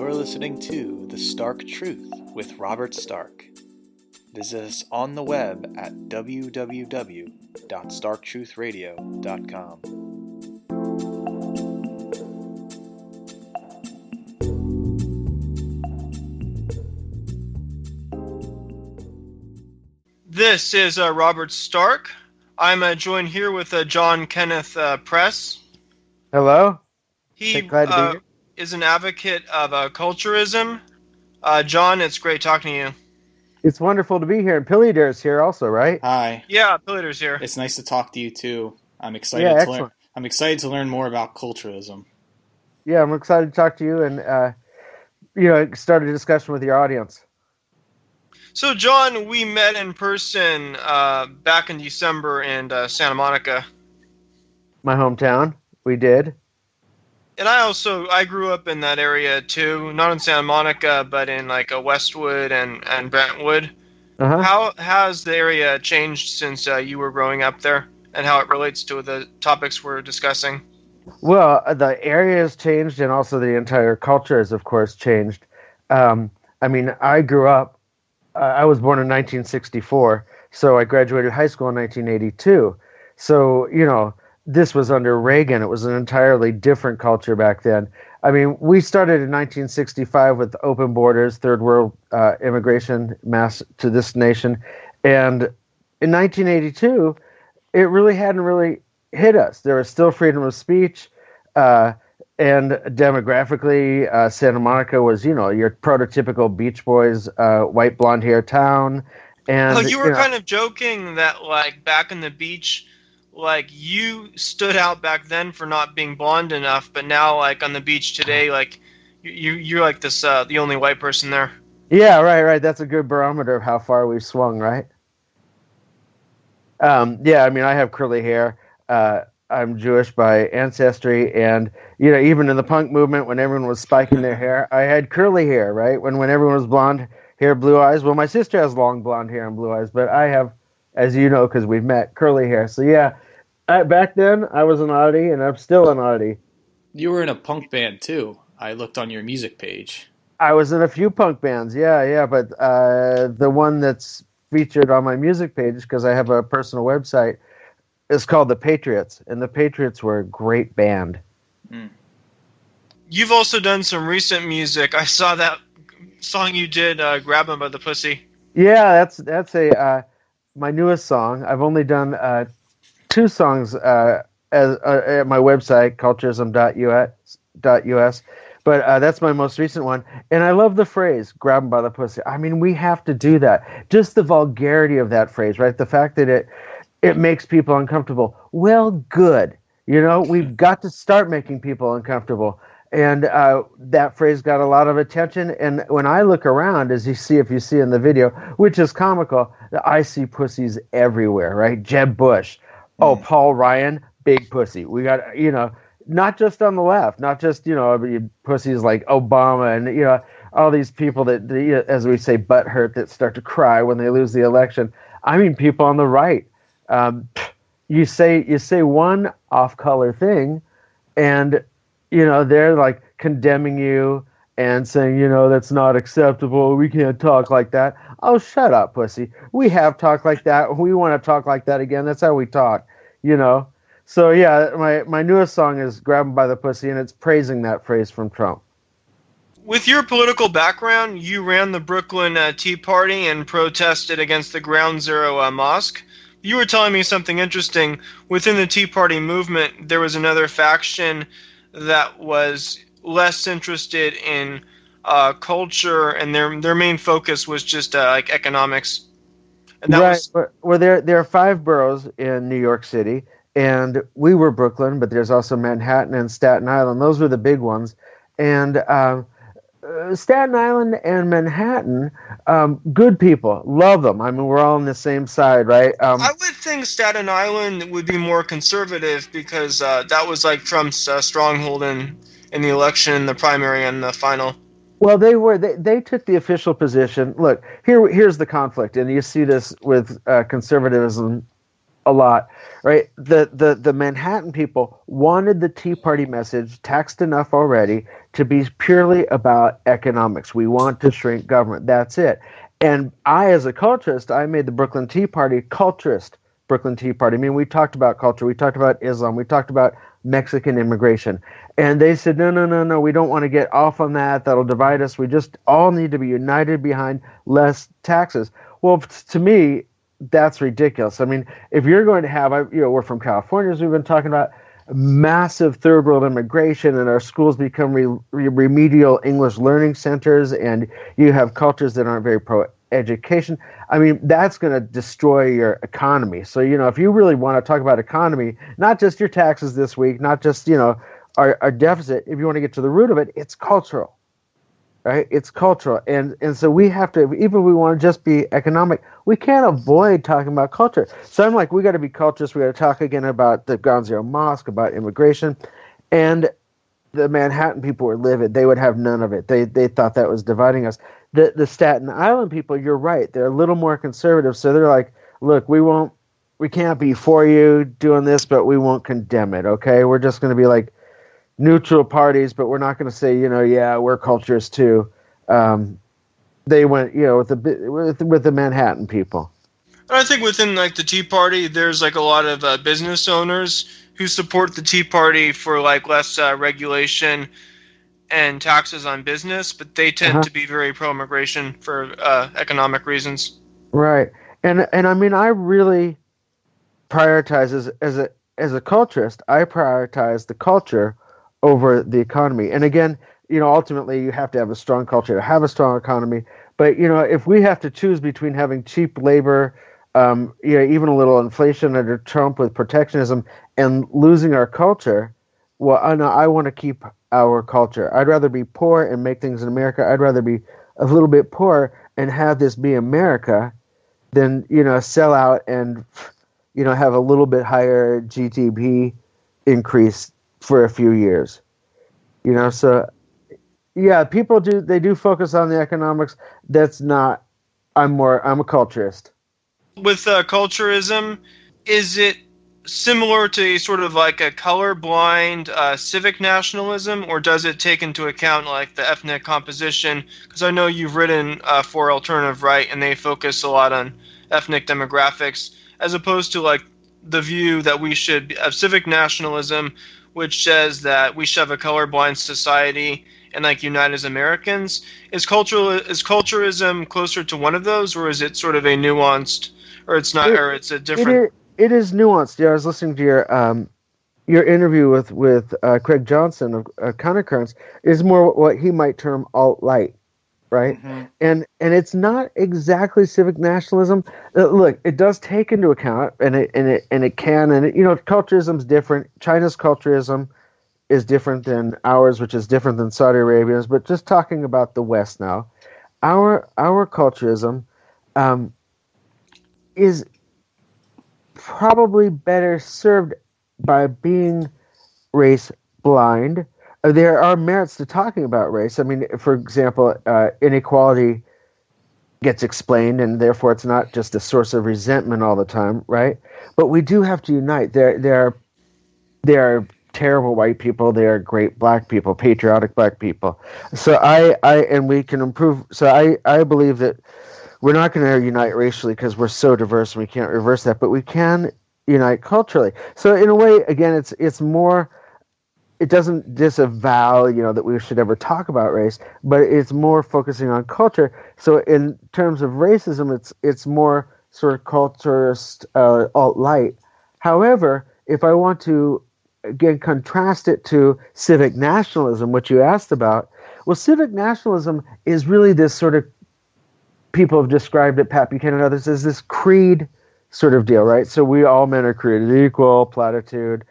You're listening to The Stark Truth with Robert Stark. Visit us on the web at www.starktruthradio.com. This is Robert Stark. I'm joined here with John Kenneth Press. Hello. He Glad to be here. Is an advocate of culturism. John, it's great talking to you. It's wonderful to be here. And Pilleater is here also, right? Hi. Yeah, Pilleater's here. It's nice to talk to you too. I'm excited I'm excited to learn more about culturism. Yeah, I'm excited to talk to you and start a discussion with your audience. So, John, we met in person back in December in Santa Monica. My hometown. We did. And I grew up in that area too, not in Santa Monica, but in like Westwood and Brentwood. Uh-huh. How has the area changed since you were growing up there, and how it relates to the topics we're discussing? Well, the area has changed, and also the entire culture has, of course, changed. I grew up, I was born in 1964, so I graduated high school in 1982. So, this was under Reagan. It was an entirely different culture back then. I mean, we started in 1965 with open borders, third world immigration mass to this nation. And in 1982, it really hadn't really hit us. There was still freedom of speech. And demographically, Santa Monica was, your prototypical Beach Boys, white blonde hair town. And you were kind of joking that, like, back in the beach, like, you stood out back then for not being blonde enough, but now, like, on the beach today, like, you're like this, the only white person there. Yeah, right. That's a good barometer of how far we've swung, right? I have curly hair. I'm Jewish by ancestry, and, even in the punk movement, when everyone was spiking their hair, I had curly hair, right? When everyone was blonde hair, blue eyes. Well, my sister has long blonde hair and blue eyes, but I have, as you know, because we've met, curly hair. So, yeah. Back then, I was an oddity, and I'm still an oddity. You were in a punk band, too. I looked on your music page. I was in a few punk bands, yeah, but the one that's featured on my music page, because I have a personal website, is called The Patriots, and The Patriots were a great band. Mm. You've also done some recent music. I saw that song you did, Grab 'Em by the Pussy. Yeah, that's my newest song. I've only done 2 songs at my website, culturism.us, but that's my most recent one. And I love the phrase, grab 'em by the pussy. I mean, we have to do that. Just the vulgarity of that phrase, right? The fact that it makes people uncomfortable. Well, good. We've got to start making people uncomfortable. And that phrase got a lot of attention. And when I look around, if you see in the video, which is comical, I see pussies everywhere, right? Jeb Bush. Oh, Paul Ryan, big pussy. We got, not just on the left, not just, pussies like Obama and, all these people that, as we say, butt hurt, that start to cry when they lose the election. I mean, people on the right. You say one off-color thing, and, they're like condemning you and saying, that's not acceptable. We can't talk like that. Oh, shut up, pussy. We have talked like that. We want to talk like that again. That's how we talk, So, yeah, my newest song is Grab 'Em by the Pussy, and it's praising that phrase from Trump. With your political background, you ran the Brooklyn Tea Party and protested against the Ground Zero Mosque. You were telling me something interesting. Within the Tea Party movement, there was another faction that was less interested in culture, and their main focus was just like economics. And that right. Well, there are 5 boroughs in New York City, and we were Brooklyn, but there's also Manhattan and Staten Island. Those were the big ones. And Staten Island and Manhattan, good people, love them. I mean, we're all on the same side, right? I would think Staten Island would be more conservative because that was like Trump's stronghold in the election, the primary, and the final. Well, they took the official position. Look, here's the conflict, and you see this with conservatism a lot, right? The Manhattan people wanted the Tea Party message, taxed enough already, to be purely about economics. We want to shrink government. That's it. And I, as a culturist, I made the Brooklyn Tea Party culturist. Brooklyn Tea Party. I mean, we talked about culture, we talked about Islam, we talked about Mexican immigration, and they said, no, no, no, no, we don't want to get off on that. That'll divide us. We just all need to be united behind less taxes. Well, to me, that's ridiculous. I mean, if you're going to have, we're from California, as we've been talking about, massive third world immigration, and our schools become remedial English learning centers, and you have cultures that aren't very pro education. I mean, that's going to destroy your economy. So, if you really want to talk about economy, not just your taxes this week, not just, our deficit, if you want to get to the root of it, it's cultural, right? It's cultural. And so we have to, even if we want to just be economic, we can't avoid talking about culture. So I'm like, we got to be culturists. We got to talk again about the Ground Zero Mosque, about immigration. And the Manhattan people were livid. They would have none of it. They thought that was dividing us. The Staten Island people, you're right. They're a little more conservative. So they're like, look, we can't be for you doing this, but we won't condemn it. Okay. We're just going to be like neutral parties, but we're not going to say, yeah, we're culturists too. They went, with the Manhattan people. And I think within the Tea Party, there's a lot of business owners who support the Tea Party for less regulation and taxes on business, but they tend to be very pro-immigration for economic reasons. Right, and I mean, I really prioritize as a culturist. I prioritize the culture over the economy. And again, ultimately, you have to have a strong culture to have a strong economy. But if we have to choose between having cheap labor, even a little inflation under Trump with protectionism, and losing our culture, well, I want to keep our culture. I'd rather be poor and make things in America. I'd rather be a little bit poor and have this be America than, sell out and, have a little bit higher GDP increase for a few years. So yeah, people do focus on the economics. That's not, I'm a culturist. With culturism, is it similar to sort of a colorblind civic nationalism, or does it take into account the ethnic composition? Because I know you've written for Alternative Right, and they focus a lot on ethnic demographics, as opposed to the view that we should have civic nationalism, which says that we should have a colorblind society and unite as Americans. Is culturism closer to one of those, or is it sort of a nuanced, or it's not, or it's a different? It is nuanced. Yeah, I was listening to your interview with Craig Johnson of Countercurrents. Is more what he might term alt-right, right? Mm-hmm. And it's not exactly civic nationalism. Look, it does take into account, and it can, and culturism's different. China's culturism is different than ours, which is different than Saudi Arabia's. But just talking about the West now, our culturism is probably better served by being race blind. There are merits to talking about race. I mean, for example, inequality gets explained, and therefore it's not just a source of resentment all the time, right? But we do have to unite. There are terrible white people. There are great black people, patriotic black people. So and we can improve. So I believe that we're not going to unite racially because we're so diverse and we can't reverse that, but we can unite culturally. So in a way, again, it's more, it doesn't disavow, that we should ever talk about race, but it's more focusing on culture. So in terms of racism, it's more sort of culturist, alt-right. However, if I want to, again, contrast it to civic nationalism, which you asked about, well, civic nationalism is really this sort of, people have described it, Pat Buchanan and others, as this creed sort of deal, right? So we all men are created equal, platitude,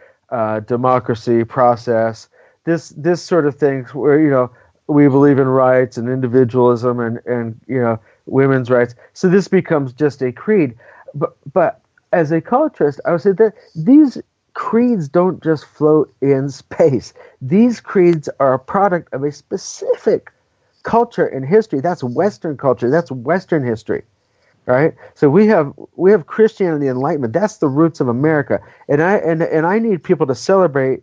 democracy, process, this sort of thing where, we believe in rights and individualism and women's rights. So this becomes just a creed. But as a culturist, I would say that these creeds don't just float in space. These creeds are a product of a specific culture and history. That's Western culture. That's Western history. right? So we have Christianity and Enlightenment. That's the roots of America, and I need people to celebrate.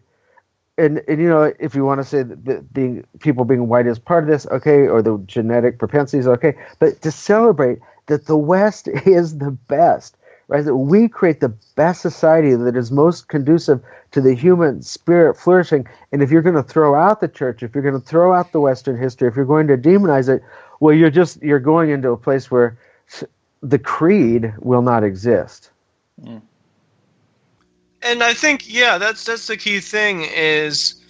And if you want to say that people being white is part of this, okay, or the genetic propensities, okay, but to celebrate that the West is the best, right? That we create the best society that is most conducive to the human spirit flourishing. And if you're going to throw out the church, if you're going to throw out the Western history, if you're going to demonize it, well, you're going into a place where the creed will not exist. Mm. And I think, yeah, that's the key thing is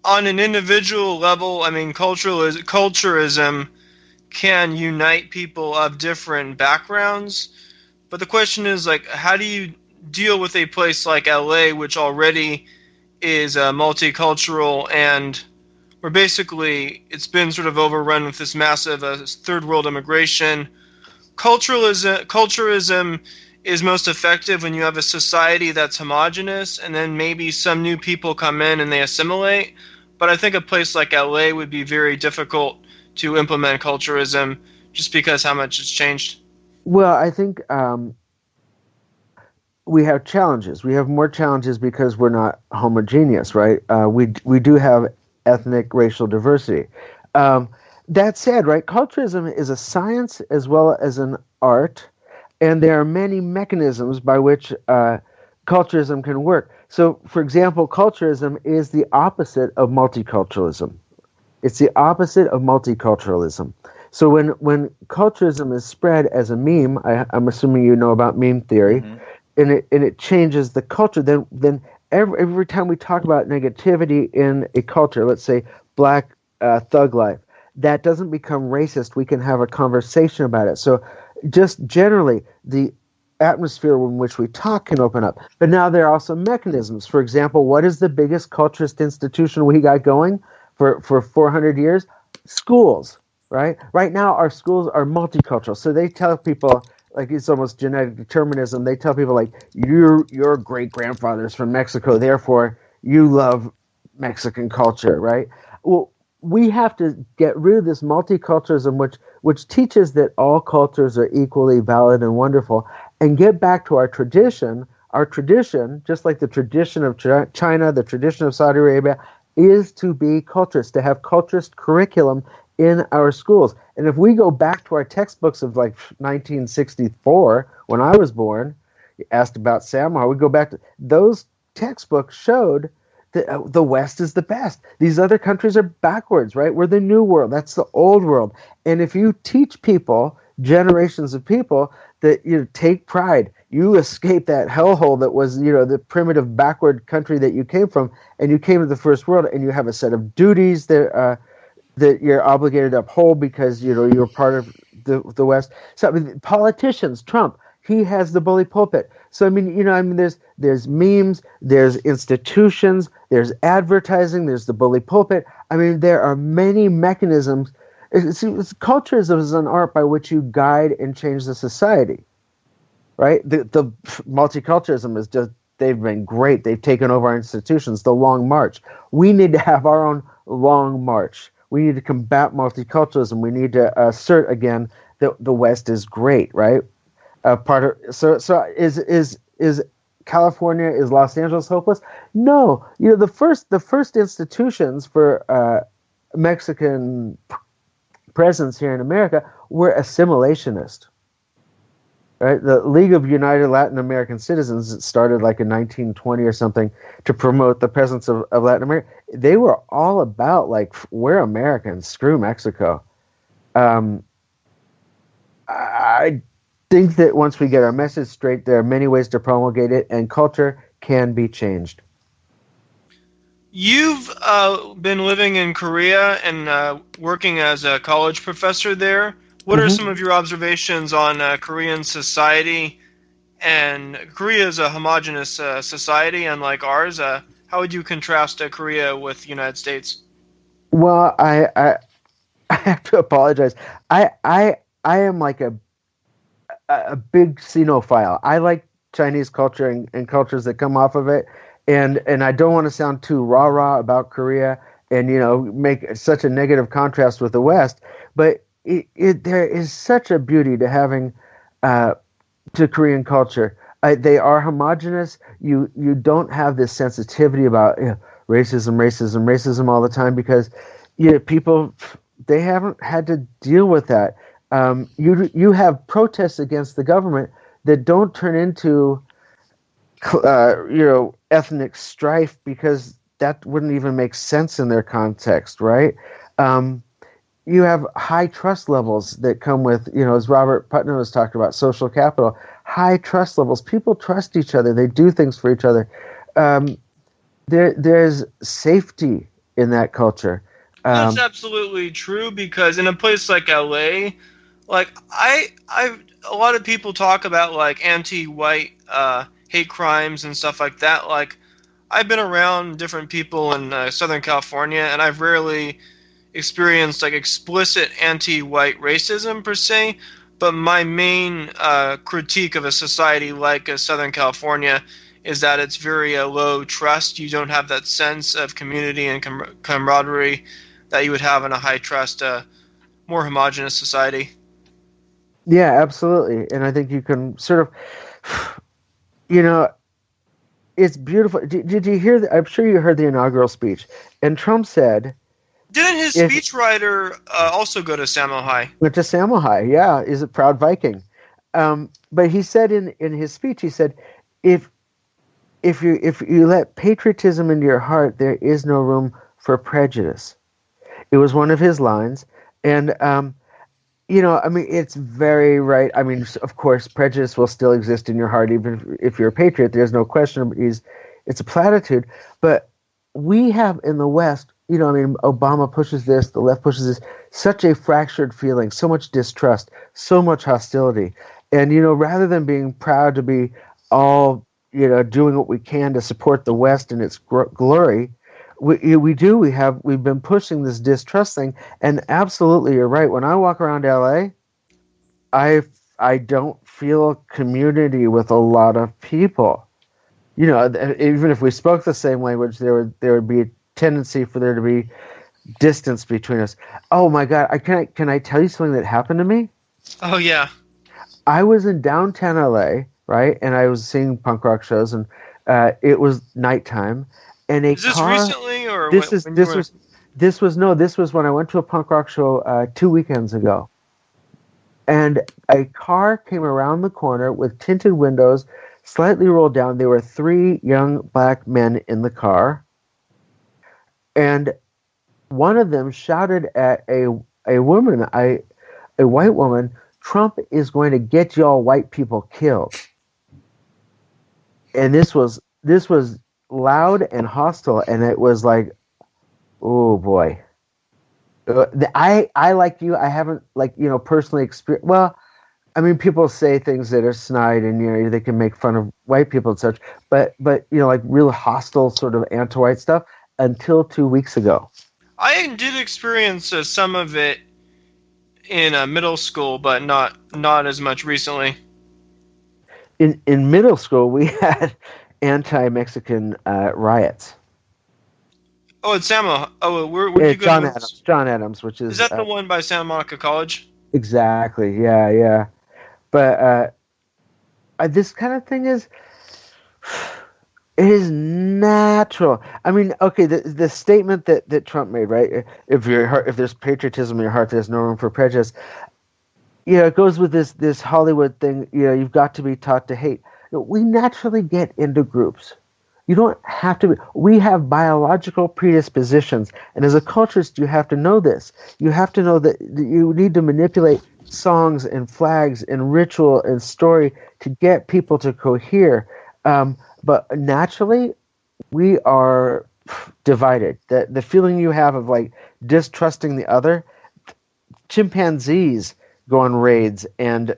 on an individual level, I mean, culturism can unite people of different backgrounds. But the question is, like, how do you deal with a place like LA, which already is multicultural and where basically it's been sort of overrun with this massive third world immigration? Culturism is most effective when you have a society that's homogenous and then maybe some new people come in and they assimilate. But I think a place like LA would be very difficult to implement culturism just because how much it's changed. Well, I think we have challenges. We have more challenges because we're not homogeneous, right? We do have ethnic, racial diversity. That said, right, culturism is a science as well as an art, and there are many mechanisms by which culturism can work. So, for example, culturism is the opposite of multiculturalism. It's the opposite of multiculturalism. So when culturism is spread as a meme, I'm assuming you know about meme theory, Mm-hmm. and it changes the culture, then every time we talk about negativity in a culture, let's say black thug life, that doesn't become racist. We can have a conversation about it. So just generally, the atmosphere in which we talk can open up. But now there are also mechanisms. For example, what is the biggest culturist institution we got going for 400 years? Schools, right? Right now, our schools are multicultural. So they tell people, like it's almost genetic determinism. They tell people like, your great-grandfather's from Mexico, therefore you love Mexican culture, right? Well, we have to get rid of this multiculturalism, which teaches that all cultures are equally valid and wonderful, and get back to our tradition. Our tradition, just like the tradition of China, the tradition of Saudi Arabia, is to be culturist, to have culturist curriculum in our schools. And if we go back to our textbooks of like 1964, when I was born, you asked about Samoa, we go back to those textbooks showed that the West is the best. These other countries are backwards, right? We're the new world. That's the old world. And if you teach people, generations of people, that take pride, you escape that hellhole that was the primitive backward country that you came from, and you came to the first world, and you have a set of duties that you're obligated to uphold because you're part of the West. So I mean, politicians, Trump, he has the bully pulpit. So I mean, there's memes, there's institutions, there's advertising, there's the bully pulpit. I mean, there are many mechanisms. Culturism is an art by which you guide and change the society, right? The multiculturalism is just, they've been great. They've taken over our institutions, the long march. We need to have our own long march. We need to combat multiculturalism. We need to assert again that the West is great, right? So is California, is Los Angeles hopeless? No. The first institutions for Mexican presence here in America were assimilationist. Right? The League of United Latin American Citizens started like in 1920 or something to promote the presence of Latin America. They were all about like, we're Americans, screw Mexico. I think that once we get our message straight, there are many ways to promulgate it, and culture can be changed. You've been living in Korea and working as a college professor there. What are some of your observations on Korean society? And Korea is a homogenous society, unlike ours. How would you contrast Korea with the United States? Well, I have to apologize. I am like a big Sinophile. I like Chinese culture and cultures that come off of it, and I don't want to sound too rah-rah about Korea and make such a negative contrast with the West, but there is such a beauty to having to Korean culture. They are homogenous. You don't have this sensitivity about racism all the time because people they haven't had to deal with that. You have protests against the government that don't turn into ethnic strife because that wouldn't even make sense in their context, right? You have high trust levels that come with, as Robert Putnam was talking about, social capital, high trust levels. People trust each other. They do things for each other. There's safety in that culture. That's absolutely true because in a place like LA, like a lot of people talk about like anti-white hate crimes and stuff like that. Like I've been around different people in Southern California, and I've rarely experienced like explicit anti-white racism per se. But my main critique of a society like Southern California is that it's very low trust. You don't have that sense of community and camaraderie that you would have in a high trust, more homogenous society. Yeah, absolutely. And I think you can sort of, it's beautiful. Did you hear I'm sure you heard the inaugural speech. And Trump said... Didn't his speechwriter also go to Samo High? Went to Samo High, yeah. Is a proud Viking. But he said in his speech, he said, if you let patriotism into your heart, there is no room for prejudice. It was one of his lines. And, it's very right. I mean, of course, prejudice will still exist in your heart, even if you're a patriot. There's no question. It's a platitude. But we have in the West, Obama pushes this, the left pushes this, such a fractured feeling, so much distrust, so much hostility. And, rather than being proud to be all, doing what we can to support the West and its glory, we've been pushing this distrust thing. And absolutely, you're right. When I walk around LA, I don't feel community with a lot of people. Even if we spoke the same language, there would be a tendency for there to be distance between us. Oh my God! Can I tell you something that happened to me? Oh yeah. I was in downtown LA, right, and I was seeing punk rock shows, and it was nighttime, and Is this recently or this was when I went to a punk rock show 2 weekends ago, and a car came around the corner with tinted windows, slightly rolled down. There were 3 young black men in the car. And one of them shouted at a woman, a white woman, "Trump is going to get y'all white people killed." And this was loud and hostile, and it was like, oh boy. I like you. I haven't personally experienced. Well, I mean, people say things that are snide, and they can make fun of white people and such. But like real hostile sort of anti-white stuff. Until 2 weeks ago. I did experience some of it in middle school, but not as much recently. In middle school, we had anti-Mexican riots. Oh, it's Samo. Oh, where did you go? John Adams, which is... Is that the one by Santa Monica College? Exactly, yeah. But this kind of thing is... It is natural. I mean, okay, the statement that Trump made, right? If there's patriotism in your heart, there's no room for prejudice. It goes with this Hollywood thing. You've got to be taught to hate. We naturally get into groups. You don't have to. We have biological predispositions, and as a culturist, you have to know this. You have to know that you need to manipulate songs and flags and ritual and story to get people to cohere. But naturally, we are divided. The feeling you have of like distrusting the other, chimpanzees go on raids and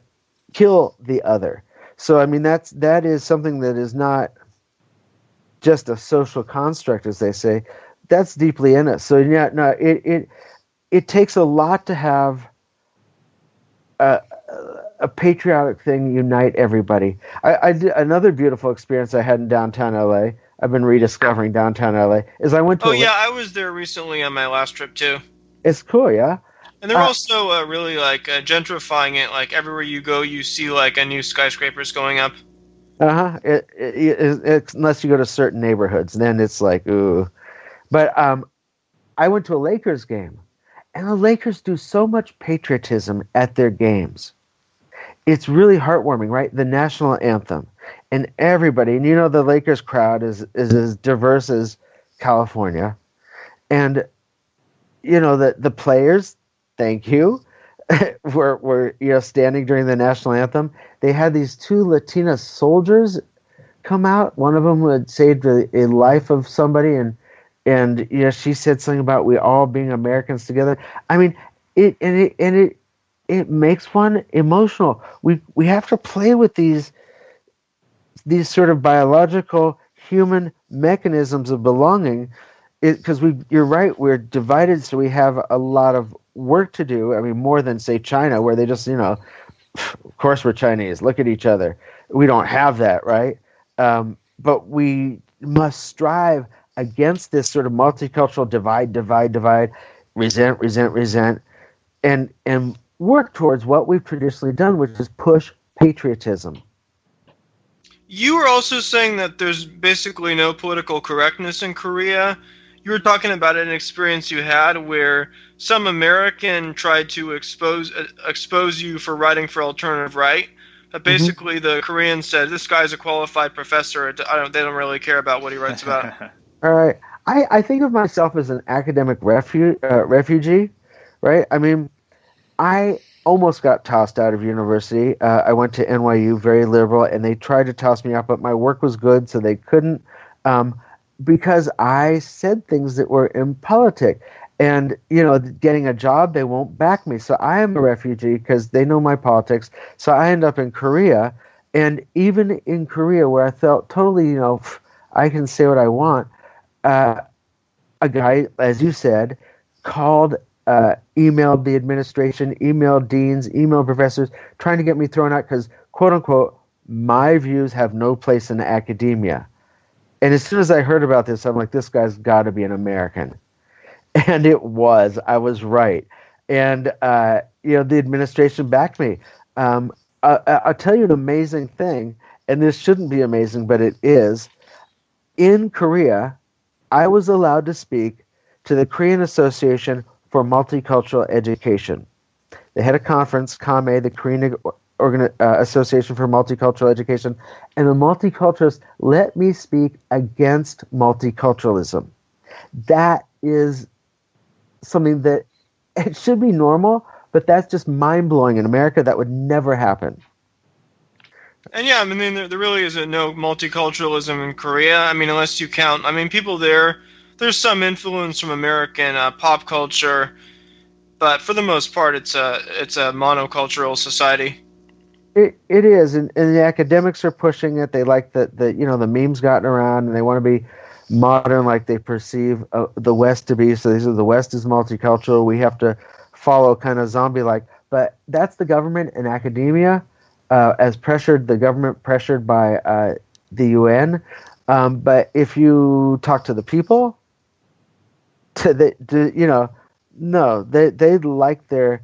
kill the other. So I mean that is something that is not just a social construct, as they say. That's deeply in us. So yeah, no, it takes a lot to have a patriotic thing unite everybody. I did another beautiful experience I had in downtown LA. I've been rediscovering downtown LA. Is I went to I was there recently on my last trip too. It's cool, yeah. And they're also really gentrifying it. Like everywhere you go, you see like a new skyscrapers going up. Unless you go to certain neighborhoods, then it's like ooh. But I went to a Lakers game, and the Lakers do so much patriotism at their games. It's really heartwarming, right? The national anthem, and everybody, and the Lakers crowd is as diverse as California, and the players, thank you, were standing during the national anthem. They had these two Latina soldiers come out. One of them had saved a life of somebody, and she said something about we all being Americans together. I mean, it makes one emotional. We have to play with these sort of biological human mechanisms of belonging, because you're right, we're divided, so we have a lot of work to do. I mean, more than say China, where they just of course we're Chinese, look at each other. We don't have that, right? But we must strive against this sort of multicultural divide, resent, and work towards what we've traditionally done, which is push patriotism. You were also saying that there's basically no political correctness in Korea. You were talking about an experience you had where some American tried to expose you for writing for alternative right. But basically, the Koreans said, this guy's a qualified professor. They don't really care about what he writes about. All right. I think of myself as an academic refugee, right? I mean, I almost got tossed out of university. I went to NYU, very liberal, and they tried to toss me out, but my work was good, so they couldn't, because I said things that were impolitic. And, getting a job, they won't back me. So I am a refugee because they know my politics. So I end up in Korea. And even in Korea, where I felt totally, I can say what I want, a guy, as you said, called, emailed the administration, emailed deans, emailed professors, trying to get me thrown out because, quote unquote, my views have no place in academia. And as soon as I heard about this, I'm like, this guy's got to be an American. And it was. I was right. And, the administration backed me. I'll tell you an amazing thing, and this shouldn't be amazing, but it is. In Korea, I was allowed to speak to the Korean Association for Multicultural Education. They had a conference, KAME, the Korean Association for Multicultural Education, and the multiculturalists let me speak against multiculturalism. That is something that it should be normal, but that's just mind-blowing. In America, that would never happen. And yeah, I mean, there really isn't no multiculturalism in Korea. I mean, unless you count, people there's some influence from American pop culture, but for the most part, it's a monocultural society. It is, and the academics are pushing it. They like the memes gotten around, and they want to be modern like they perceive the West to be. So they say the West is multicultural. We have to follow kind of zombie-like. But that's the government and academia the government pressured by the UN. But if you talk to the people, no, they like their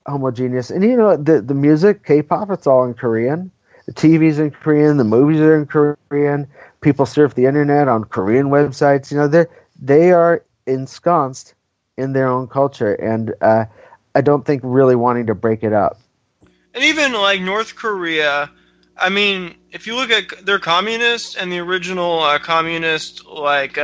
homogeneous. And the music, K-pop, it's all in Korean. The TV's in Korean. The movies are in Korean. People surf the internet on Korean websites. They are ensconced in their own culture, and I don't think really wanting to break it up. And even like North Korea, I mean, if you look at their communists and the original communists like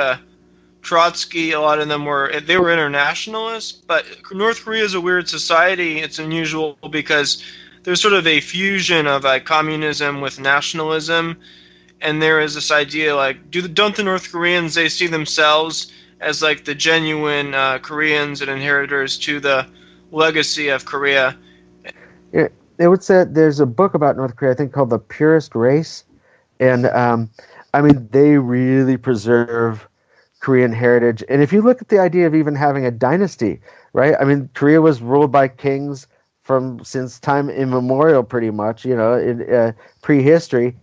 Trotsky, a lot of them were internationalists. But North Korea is a weird society. It's unusual because there's sort of a fusion of communism with nationalism. And there is this idea, don't the North Koreans, they see themselves as like the genuine Koreans and inheritors to the legacy of Korea. Yeah, they would say there's a book about North Korea, I think, called The Purest Race. And, they really preserve Korean heritage. And if you look at the idea of even having a dynasty, right? I mean, Korea was ruled by kings since time immemorial, pretty much, in prehistory.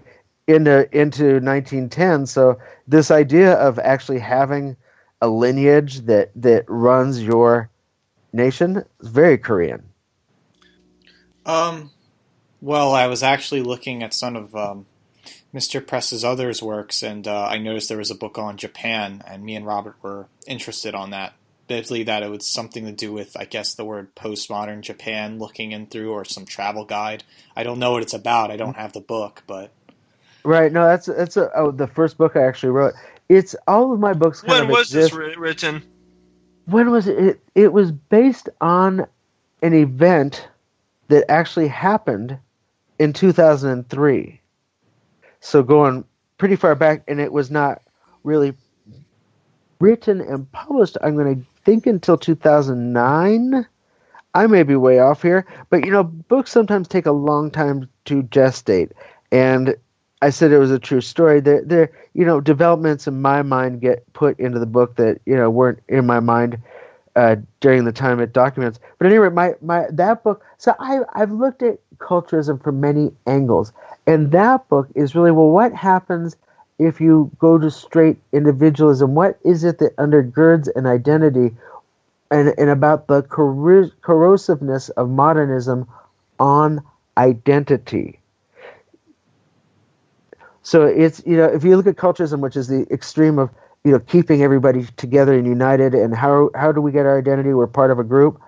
Into 1910, so this idea of actually having a lineage that runs your nation. It's very Korean. Well, I was actually looking at some of Mr. Press's others works, and I noticed there was a book on Japan, and me and Robert were interested on that. Basically, that it was something to do with, I guess, the word postmodern Japan, looking in through, or some travel guide. I don't know what it's about. I don't have the book, but Right. No, that's the first book I actually wrote. It's all of my books kind When of was this exist. written? When was it? It was based on an event that actually happened in 2003. So going pretty far back, and it was not really written and published, I'm going to think, until 2009. I may be way off here, but books sometimes take a long time to gestate. And I said it was a true story. There, developments in my mind get put into the book that weren't in my mind during the time it documents. But anyway, my that book. So I've looked at culturism from many angles, and that book is really, well, what happens if you go to straight individualism? What is it that undergirds an identity, and about the corrosiveness of modernism on identity? So it's, if you look at culturism, which is the extreme of keeping everybody together and united, and how do we get our identity? We're part of a group.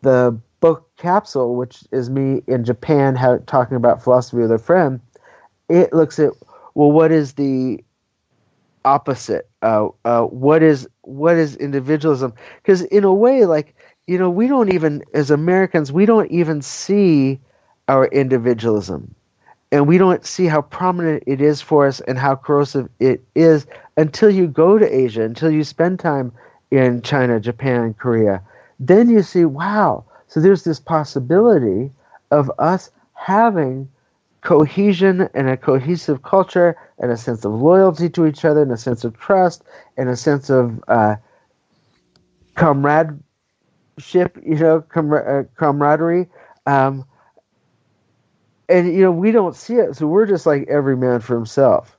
The book Capsule, which is me in Japan talking about philosophy with a friend, it looks at, well, what is the opposite? What is individualism? Because in a way, like, we don't even, as Americans, we don't even see our individualism. And we don't see how prominent it is for us and how corrosive it is until you go to Asia, until you spend time in China, Japan, Korea. Then you see, wow, so there's this possibility of us having cohesion and a cohesive culture and a sense of loyalty to each other and a sense of trust and a sense of comradeship, camaraderie. And we don't see it, so we're just like every man for himself.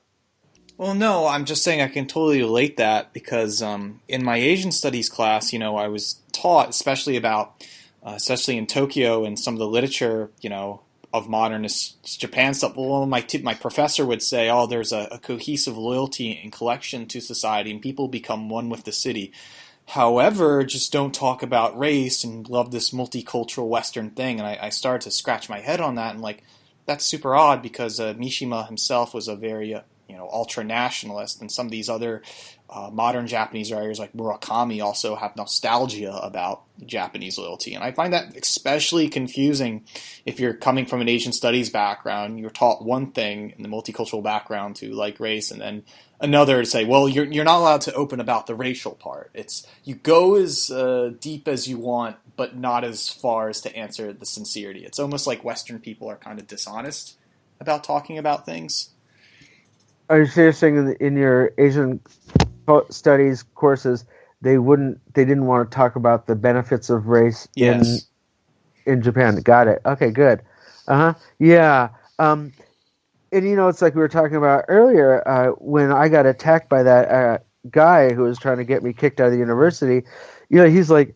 well, no, I'm just saying I can totally relate that because in my Asian studies class, I was taught, especially in Tokyo and some of the literature, of modernist Japan stuff. Well, my professor would say, oh, there's a cohesive loyalty and collection to society, and people become one with the city. However, just don't talk about race and love this multicultural Western thing. And I started to scratch my head on that, and like, that's super odd because Mishima himself was a very ultra nationalist, and some of these other modern Japanese writers like Murakami also have nostalgia about Japanese loyalty. And I find that especially confusing if you're coming from an Asian studies background. You're taught one thing in the multicultural background to like race, and then another to say, well, you're not allowed to open about the racial part. It's you go as deep as you want, but not as far as to answer the sincerity. It's almost like Western people are kind of dishonest about talking about things. Are you saying in your Asian studies courses they didn't want to talk about the benefits of race Yes. in Japan? Got it. Okay, good. Yeah. And it's like we were talking about earlier, when I got attacked by that guy who was trying to get me kicked out of the university. He's like,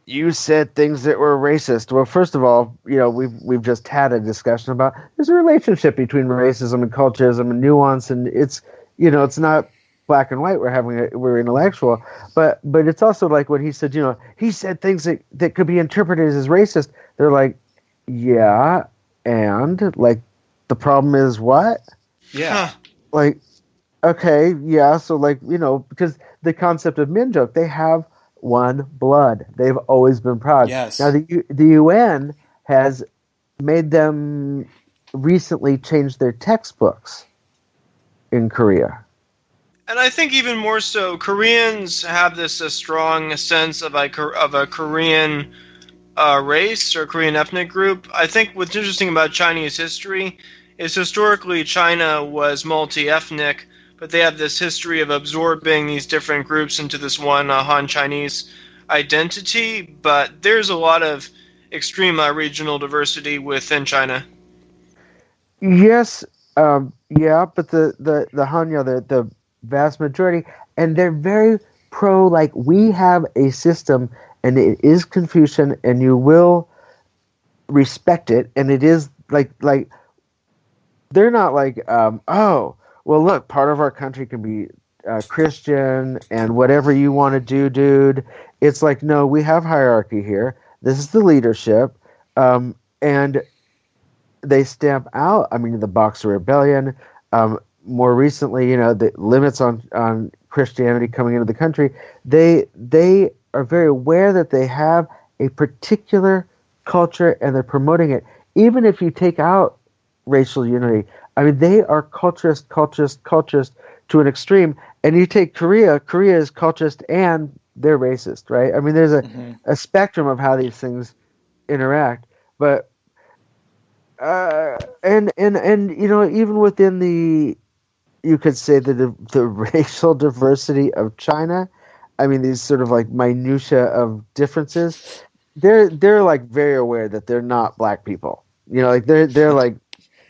you said things that were racist. Well, first of all, we've just had a discussion about there's a relationship between racism and culturism and nuance, and it's it's not black and white. We're intellectual, but it's also like when he said, he said things that could be interpreted as racist. They're like, yeah, and like the problem is what? Yeah. Like, okay, yeah, so like because the concept of Minjok, they have one blood. They've always been proud. Yes. Now the UN has made them recently change their textbooks in Korea. And I think even more so, Koreans have this strong sense of a Korean race or Korean ethnic group. I think what's interesting about Chinese history is historically China was multi-ethnic, but they have this history of absorbing these different groups into this one Han Chinese identity. But there's a lot of extreme regional diversity within China. Yes, yeah, but the Hanja, the vast majority, and they're very pro, like, we have a system and it is Confucian and you will respect it, and it is like they're not like, oh, well, look, part of our country can be Christian and whatever you want to do, dude. It's like, no, we have hierarchy here. This is the leadership. And they stamp out, I mean, the Boxer Rebellion. More recently, the limits on Christianity coming into the country. They are very aware that they have a particular culture and they're promoting it. Even if you take out racial unity, I mean, they are culturist to an extreme. And you take Korea is culturist and they're racist, right? I mean, there's a spectrum of how these things interact. But and even within you could say that the racial diversity of China, I mean, these sort of like minutia of differences, they're like very aware that they're not black people. Like they're like,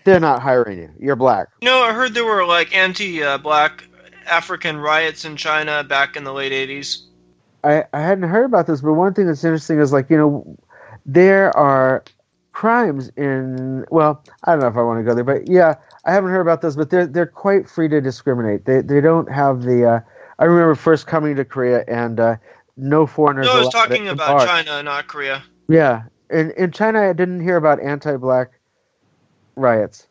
they're not hiring you. You're black. I heard there were like anti-black African riots in China back in the late 80s. I hadn't heard about this, but one thing that's interesting is like, there are crimes in, well, I don't know if I want to go there, but yeah, I haven't heard about those, but they're quite free to discriminate. They don't have the, I remember first coming to Korea and no foreigners. No, I was talking about China, not Korea. Yeah. In China, I didn't hear about anti-black riots.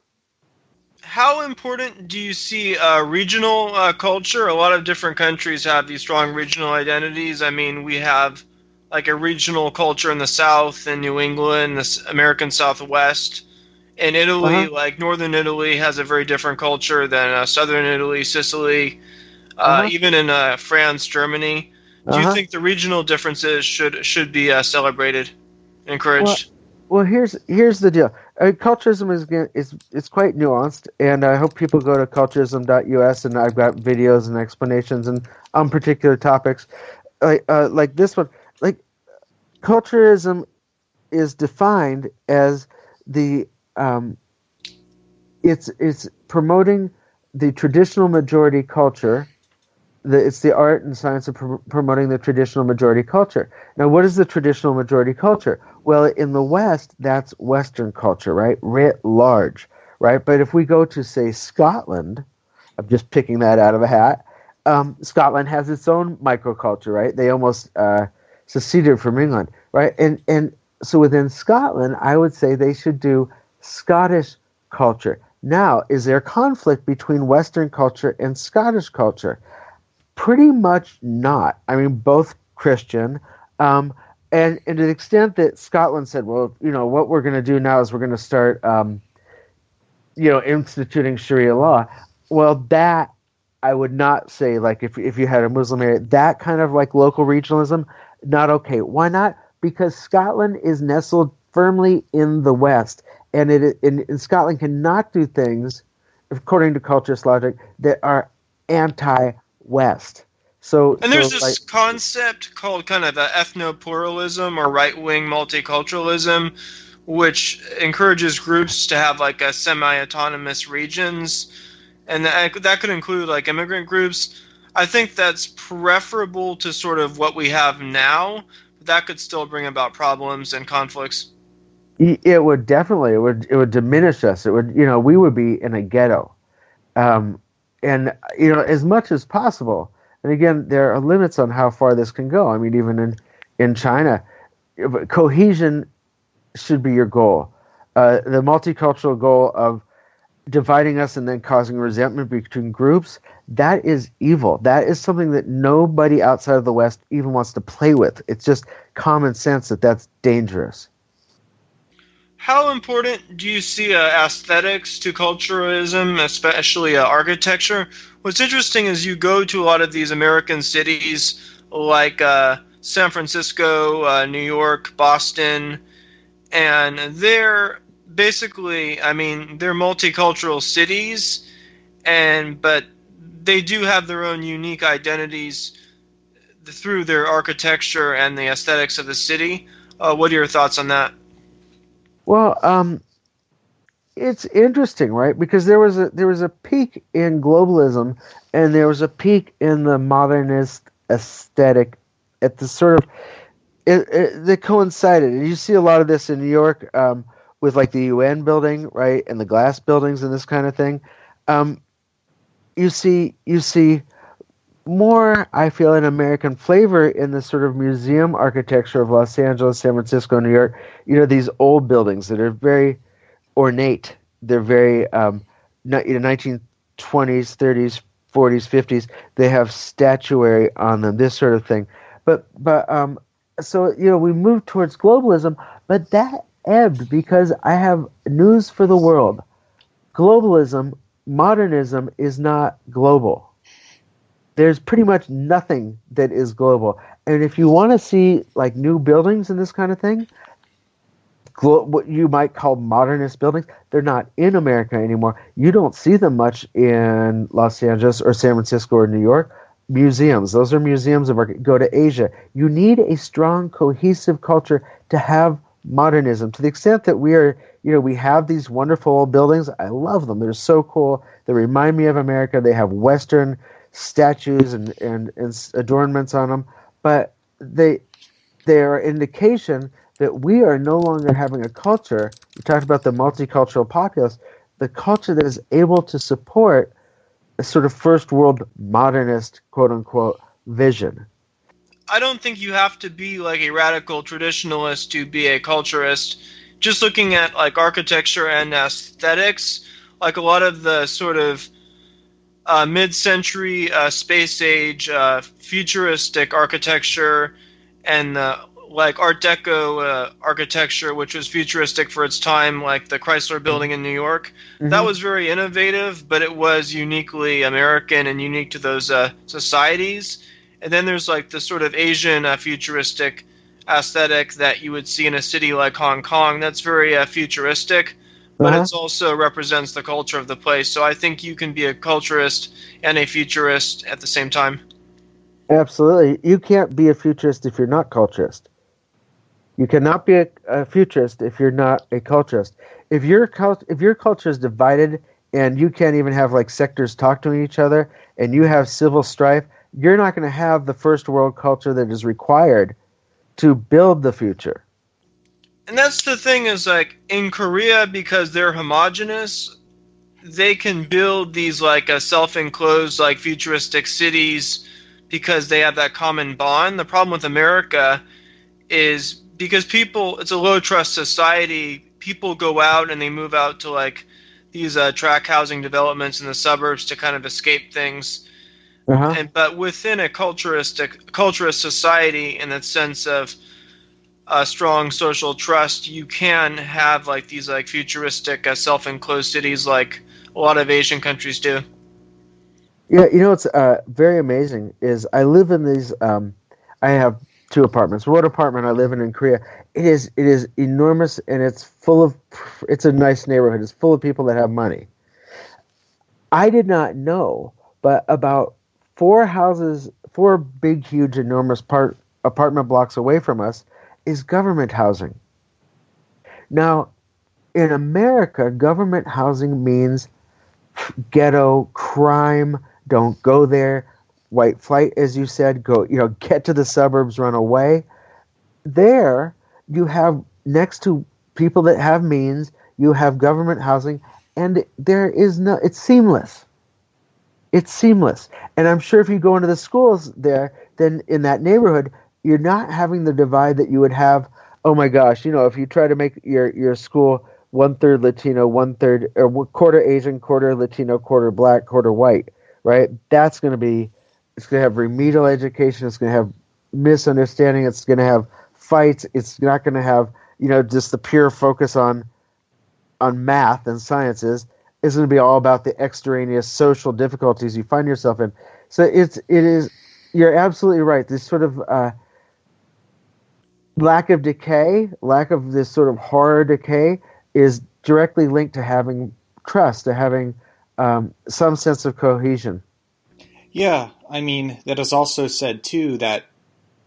How important do you see regional culture? A lot of different countries have these strong regional identities. I mean, we have like a regional culture in the South, in New England, the American Southwest. In Italy, like Northern Italy has a very different culture than Southern Italy, Sicily, even in France, Germany. Do you think the regional differences should be celebrated, encouraged? Well, here's the deal. Culturism is quite nuanced, and I hope people go to culturism.us, and I've got videos and explanations and on particular topics, like this one. Like, culturism is defined as the it's promoting the traditional majority culture. It's the art and science of promoting the traditional majority culture. Now, what is the traditional majority culture? Well, in the West, that's Western culture, right? Writ large, right? But if we go to, say, Scotland, I'm just picking that out of a hat, Scotland has its own microculture, right? They almost seceded from England, right? And so within Scotland, I would say they should do Scottish culture. Now, is there conflict between Western culture and Scottish culture? Pretty much not. I mean, both Christian. And to the extent that Scotland said, well, what we're going to do now is we're going to start, instituting Sharia law. Well, that I would not say, like, if you had a Muslim area, that kind of like local regionalism, not okay. Why not? Because Scotland is nestled firmly in the West, and in Scotland cannot do things, according to culturist logic, that are anti-West. And there's this concept called kind of ethno-pluralism or right-wing multiculturalism, which encourages groups to have like a semi-autonomous regions, and that could include like immigrant groups. I think that's preferable to sort of what we have now, but that could still bring about problems and conflicts. It would definitely. It would diminish us. It would. We would be in a ghetto, and as much as possible. And again, there are limits on how far this can go. I mean, even in China, cohesion should be your goal. The multicultural goal of dividing us and then causing resentment between groups, that is evil. That is something that nobody outside of the West even wants to play with. It's just common sense that that's dangerous. How important do you see aesthetics to culturalism, especially architecture? What's interesting is you go to a lot of these American cities like San Francisco, New York, Boston, and they're basically, they're multicultural cities, but they do have their own unique identities through their architecture and the aesthetics of the city. What are your thoughts on that? Well, it's interesting, right? Because there was a peak in globalism, and there was a peak in the modernist aesthetic at the sort of they coincided, and you see a lot of this in New York with like the UN building, right, and the glass buildings and this kind of thing. Um, you see more, I feel, an American flavor in the sort of museum architecture of Los Angeles, San Francisco, New York. You know, these old buildings that are very ornate. They're very 1920s, 30s, 40s, 50s. They have statuary on them, this sort of thing. But so we moved towards globalism, but that ebbed because I have news for the world. Globalism, modernism is not global. There's pretty much nothing that is global. And if you want to see like new buildings and this kind of thing, what you might call modernist buildings, they're not in America anymore. You don't see them much in Los Angeles or San Francisco or New York. Museums, those are museums of art. Go to Asia. You need a strong, cohesive culture to have modernism. To the extent that we have these wonderful old buildings, I love them. They're so cool. They remind me of America. They have Western statues and adornments on them, but they are indication that we are no longer having a culture. We talked about the multicultural populace, the culture that is able to support a sort of first world modernist, quote unquote, vision. I don't think you have to be like a radical traditionalist to be a culturist. Just looking at like architecture and aesthetics, like a lot of the sort of mid-century space age futuristic architecture and like Art Deco architecture, which was futuristic for its time, like the Chrysler Building in New York. Mm-hmm. That was very innovative, but it was uniquely American and unique to those societies. And then there's like the sort of Asian futuristic aesthetic that you would see in a city like Hong Kong. That's very futuristic, but it also represents the culture of the place. So I think you can be a culturist and a futurist at the same time. Absolutely. You can't be a futurist if you're not culturist. You cannot be a futurist if you're not a culturist. If your culture is divided and you can't even have like sectors talk to each other and you have civil strife, you're not going to have the first world culture that is required to build the future. And that's the thing is like in Korea, because they're homogenous, they can build these like self-enclosed like futuristic cities because they have that common bond. The problem with America is because it's a low trust society, people go out and they move out to like these tract housing developments in the suburbs to kind of escape things. But within a culturist society, in the sense of strong social trust, you can have like these like futuristic self-enclosed cities like a lot of Asian countries do. Yeah, what's very amazing is I live in these. I have 2 apartments. One apartment I live in Korea. It is enormous and it's a nice neighborhood. It's full of people that have money. I did not know, but about 4 big, huge, enormous apartment blocks away from us is government housing. Now, in America, government housing means ghetto, crime, don't go there, white flight, as you said, get to the suburbs, run away. There, you have, next to people that have means, you have government housing, and it's seamless. It's seamless. And I'm sure if you go into the schools there, then in that neighborhood, you're not having the divide that you would have, oh my gosh, if you try to make your school 1/3 Latino, 1/3, or quarter Asian, quarter Latino, quarter black, quarter white, right? It's going to have remedial education, it's going to have misunderstanding, it's going to have fights, it's not going to have, just the pure focus on math and sciences. It's going to be all about the extraneous social difficulties you find yourself in. So you're absolutely right. This sort of lack of decay, lack of this sort of horror decay is directly linked to having trust, to having some sense of cohesion. Yeah, I mean, that is also said, too, that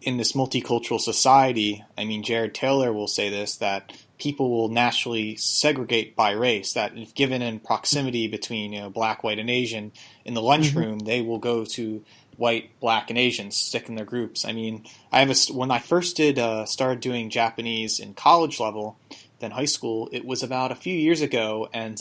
in this multicultural society, I mean, Jared Taylor will say this, that people will naturally segregate by race, that if given in proximity between black, white, and Asian in the lunchroom, they will go to white, black, and Asian stick in their groups. I mean, when I first started doing Japanese in college level, then high school, it was about a few years ago, and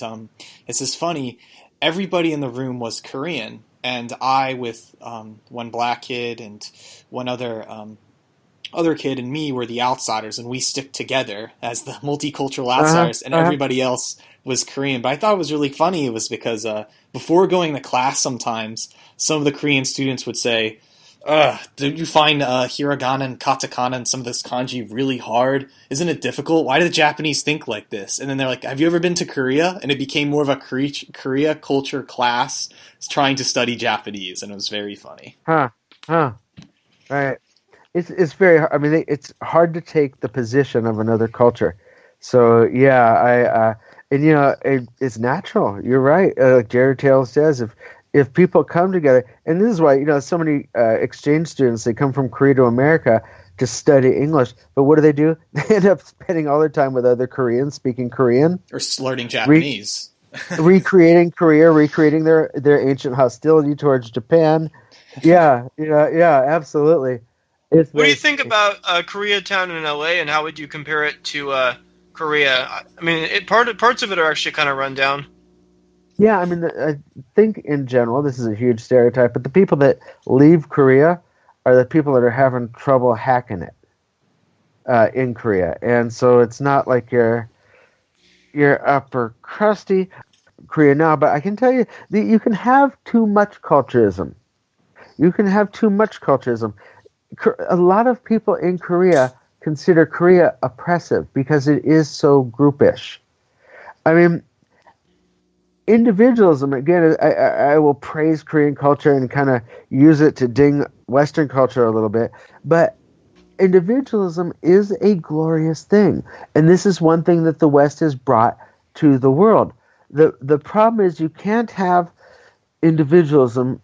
it's just funny. Everybody in the room was Korean, and I, with one black kid and one other kid and me, were the outsiders, and we stick together as the multicultural outsiders, and everybody else was Korean. But I thought it was really funny. It was because before going to class, sometimes some of the Korean students would say, "Don't you find hiragana and katakana and some of this kanji really hard? Isn't it difficult? Why do the Japanese think like this?" And then they're like, "Have you ever been to Korea?" And it became more of a Korea culture class trying to study Japanese, and it was very funny. Right. It's very hard. I mean, it's hard to take the position of another culture. So yeah, it's natural. You're right. Like Jared Taylor says, if people come together, and this is why so many exchange students, they come from Korea to America to study English, but what do? They end up spending all their time with other Koreans speaking Korean or learning Japanese, recreating Korea, recreating their ancient hostility towards Japan. Yeah, absolutely. What do you think about Koreatown in LA, and how would you compare it to Korea? I mean, parts of it are actually kind of run down. Yeah, I mean, I think in general, this is a huge stereotype, but the people that leave Korea are the people that are having trouble hacking it in Korea. And so it's not like you're upper crusty Korea now, but I can tell you that you can have too much culturism. A lot of people in Korea consider Korea oppressive because it is so groupish. I mean, individualism, again, I will praise Korean culture and kind of use it to ding Western culture a little bit, but individualism is a glorious thing. And this is one thing that the West has brought to the world. The problem is you can't have individualism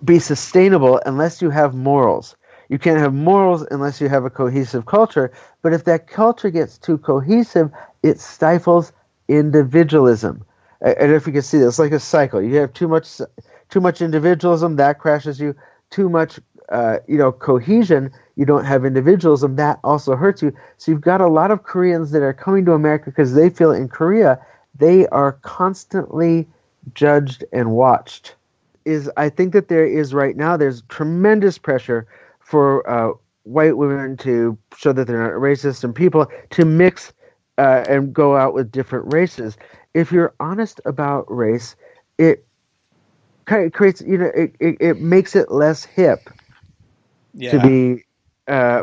be sustainable unless you have morals. You can't have morals unless you have a cohesive culture. But if that culture gets too cohesive, it stifles individualism. And if you can see this, it's like a cycle. You have too much individualism, that crashes you. Too much, cohesion, you don't have individualism, that also hurts you. So you've got a lot of Koreans that are coming to America because they feel in Korea they are constantly judged and watched. I think that there's tremendous pressure for white women to show that they're not racist and people to mix and go out with different races. If you're honest about race, it kind of creates, it makes it less hip to be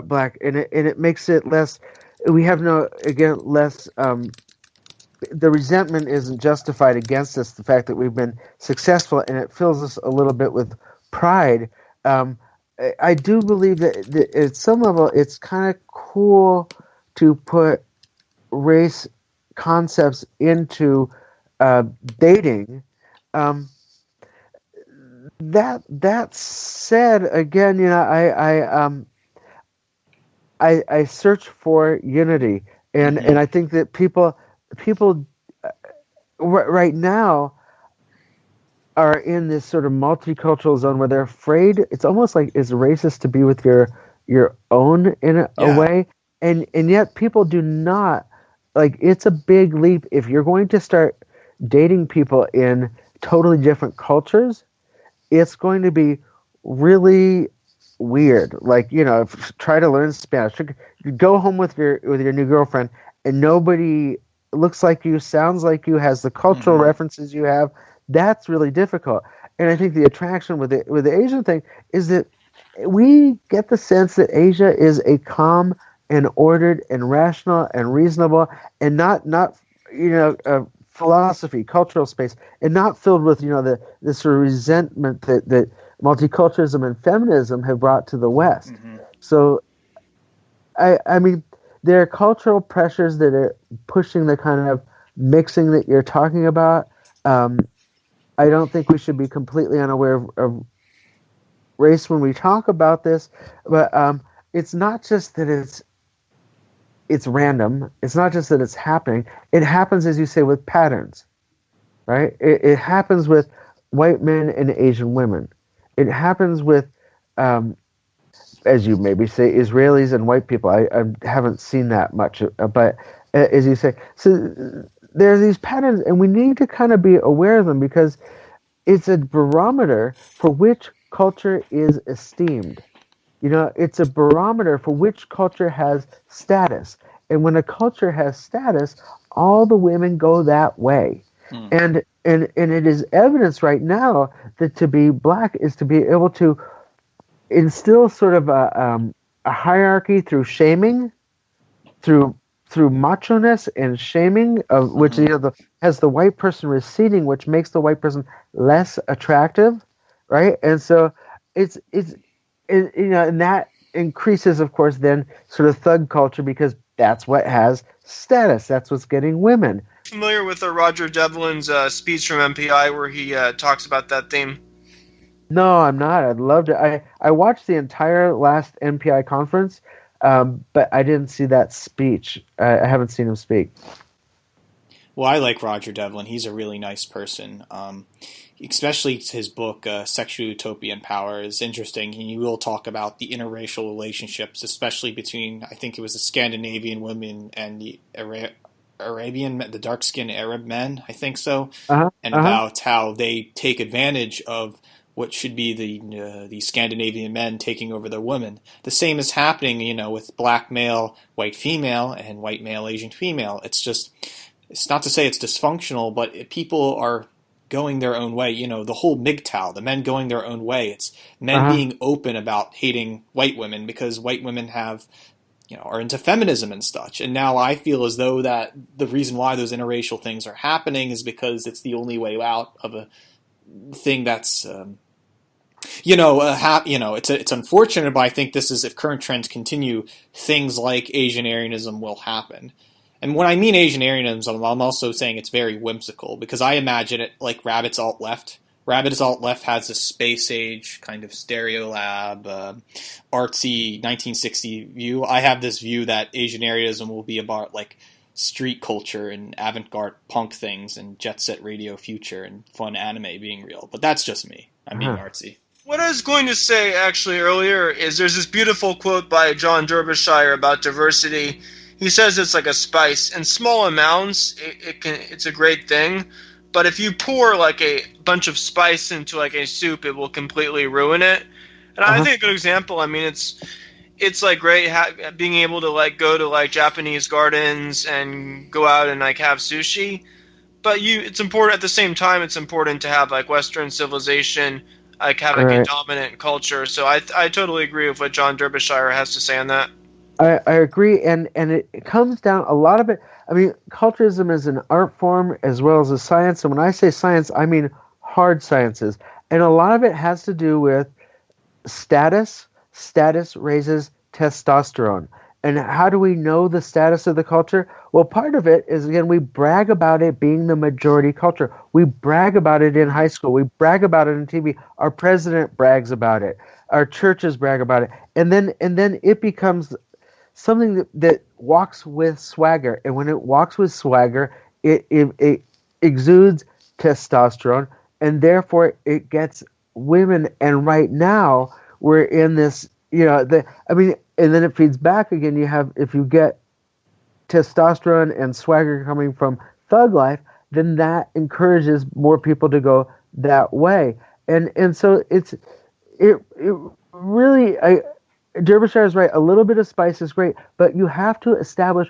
black, and it makes it less. We have less. The resentment isn't justified against us. The fact that we've been successful, and it fills us a little bit with pride. I do believe that at some level, it's kind of cool to put race concepts into dating. That said, again, I search for unity, and I think that people right now are in this sort of multicultural zone where they're afraid. It's almost like it's racist to be with your own in a way, and yet people do not. Like, it's a big leap if you're going to start dating people in totally different cultures. It's going to be really weird. Like, try to learn Spanish. You go home with your new girlfriend, and nobody looks like you, sounds like you, has the cultural references you have. That's really difficult. And I think the attraction with the Asian thing is that we get the sense that Asia is a calm and ordered and rational and reasonable, and not philosophy, cultural space, and not filled with the sort of resentment that multiculturalism and feminism have brought to the West. So, I mean, there are cultural pressures that are pushing the kind of mixing that you're talking about. I don't think we should be completely unaware of race when we talk about this, but it's not just that it's random. It's not just that it's happening. It happens, as you say, with patterns, right? It happens with white men and Asian women. it happens with, as you maybe say, Israelis and white people. I haven't seen that much, but as you say, so there are these patterns, and we need to kind of be aware of them because it's a barometer for which culture is esteemed. It's a barometer for which culture has status. And when a culture has status, all the women go that way. And it is evidence right now that to be black is to be able to instill sort of a hierarchy through shaming, through macho-ness and shaming, of which has the white person receding, which makes the white person less attractive, right? And so and that increases, of course, then sort of thug culture because that's what has status. That's what's getting women. Familiar with Roger Devlin's speech from MPI where he talks about that theme? No, I'm not. I'd love to. I watched the entire last MPI conference, but I didn't see that speech. I haven't seen him speak. Well, I like Roger Devlin. He's a really nice person. Especially his book, Sexual Utopia and Power, is interesting. He will talk about the interracial relationships, especially between, I think it was the Scandinavian women and the Arabian, the dark-skinned Arab men, I think so, and about how they take advantage of what should be the Scandinavian men taking over their women. The same is happening, with black male, white female, and white male, Asian female. It's not to say it's dysfunctional, but people are going their own way. The whole MGTOW, the men going their own way. It's men being open about hating white women because white women are into feminism and such. And now I feel as though that the reason why those interracial things are happening is because it's the only way out of a thing that's, it's unfortunate, but I think this is, if current trends continue, things like Asian Aryanism will happen. And when I mean Asian Aryanism, I'm also saying it's very whimsical, because I imagine it like Rabbit's Alt-Left. Rabbit's Alt-Left has a space age kind of Stereolab, artsy 1960 view. I have this view that Asian Aryanism will be about like street culture and avant-garde punk things and jet set radio future and fun anime being real. But that's just me. I'm being artsy. What I was going to say actually earlier is there's this beautiful quote by John Derbyshire about diversity. He says it's like a spice. In small amounts, it's a great thing. But if you pour like a bunch of spice into like a soup, it will completely ruin it. And I think a good example, I mean, it's like great being able to like go to like Japanese gardens and go out and like have sushi. But it's important at the same time. It's important to have like Western civilization, like having a dominant culture. So I totally agree with what John Derbyshire has to say on that. I agree, and it comes down, a lot of it, I mean, culturism is an art form as well as a science, and when I say science, I mean hard sciences, and a lot of it has to do with status. Status raises testosterone. And how do we know the status of the culture? Well, part of it is, again, we brag about it being the majority culture. We brag about it in high school. We brag about it on TV. Our president brags about it. Our churches brag about it. And then it becomes something that walks with swagger. And when it walks with swagger, it exudes testosterone, and therefore it gets women. And right now we're in this, and then it feeds back again. If you get testosterone and swagger coming from thug life, then that encourages more people to go that way. And so it really, Derbyshire is right. A little bit of spice is great, but you have to establish